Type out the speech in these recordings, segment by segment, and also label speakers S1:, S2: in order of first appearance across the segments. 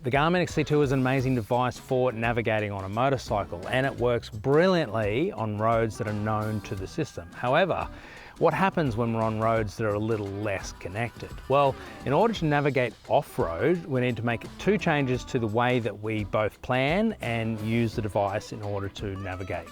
S1: The Garmin XT2 is an amazing device for navigating on a motorcycle, and it works brilliantly on roads that are known to the system. However, what happens when we're on roads that are a little less connected? Well, in order to navigate off-road, we need to make two changes to the way that we both plan and use the device in order to navigate.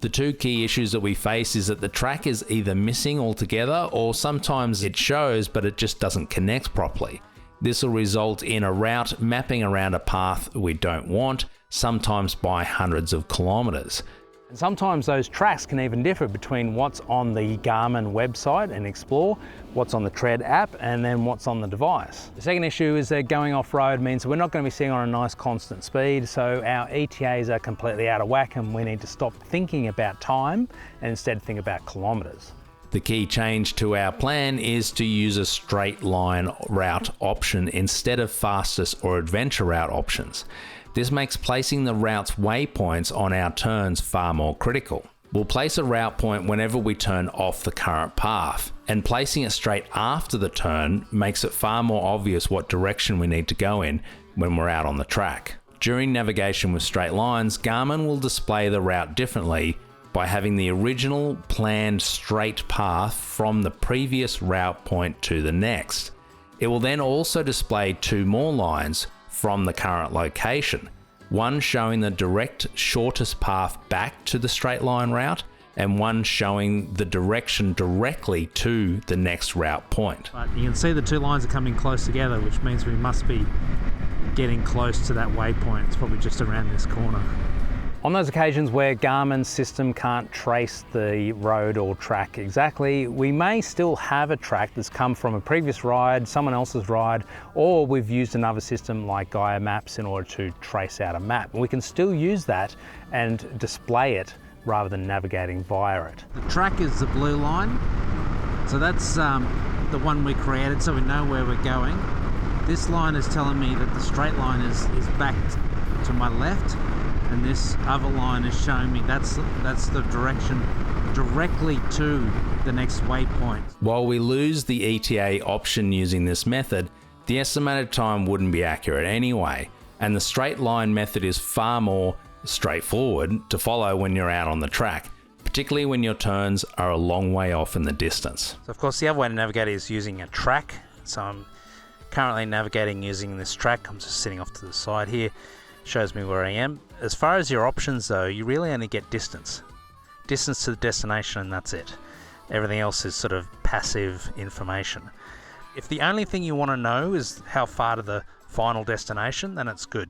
S2: The two key issues that we face is that the track is either missing altogether, or sometimes it shows but it just doesn't connect properly. This will result in a route mapping around a path we don't want, sometimes by hundreds of kilometers.
S1: And sometimes those tracks can even differ between what's on the Garmin website and Explore, what's on the Tread app, and then what's on the device. The second issue is that going off-road means we're not going to be sitting on a nice constant speed, so our ETAs are completely out of whack and we need to stop thinking about time and instead think about kilometers.
S2: The key change to our plan is to use a straight line route option instead of fastest or adventure route options. This makes placing the route's waypoints on our turns far more critical. We'll place a route point whenever we turn off the current path, and placing it straight after the turn makes it far more obvious what direction we need to go in when we're out on the track. During navigation with straight lines, Garmin will display the route differently by having the original planned straight path from the previous route point to the next. It will then also display two more lines from the current location, one showing the direct shortest path back to the straight line route, and one showing the direction directly to the next route point.
S1: But you can see the two lines are coming close together, which means we must be getting close to that waypoint. It's probably just around this corner. On those occasions where Garmin's system can't trace the road or track exactly, we may still have a track that's come from a previous ride, someone else's ride, or we've used another system like Gaia Maps in order to trace out a map. And we can still use that and display it rather than navigating via it. The track is the blue line, so that's the one we created so we know where we're going. This line is telling me that the straight line is back to my left, and this other line is showing me that's the direction directly to the next waypoint.
S2: While we lose the ETA option using this method, the estimated time wouldn't be accurate anyway, and the straight line method is far more straightforward to follow when you're out on the track, particularly when your turns are a long way off in the distance.
S1: So of course the other way to navigate is using a track. So I'm currently navigating using this track. I'm just sitting off to the side here. Shows me where I am. As far as your options though, you really only get distance. Distance to the destination, and that's it. Everything else is sort of passive information. If the only thing you want to know is how far to the final destination, then it's good.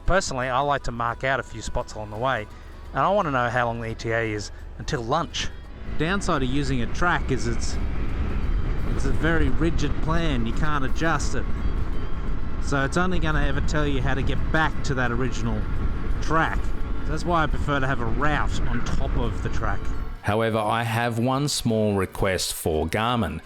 S1: Personally, I like to mark out a few spots along the way, and I want to know how long the ETA is until lunch. Downside of using a track is it's a very rigid plan. You can't adjust it. So it's only going to ever tell you how to get back to that original track. So that's why I prefer to have a route on top of the track.
S2: However, I have one small request for Garmin.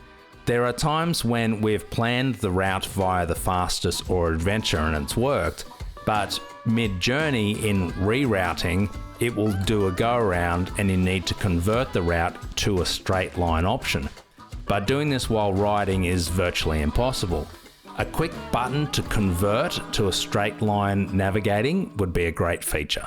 S2: There are times when we've planned the route via the fastest or adventure and it's worked, but mid-journey in rerouting, it will do a go-around and you need to convert the route to a straight line option. But doing this while riding is virtually impossible. A quick button to convert to a straight line navigating would be a great feature.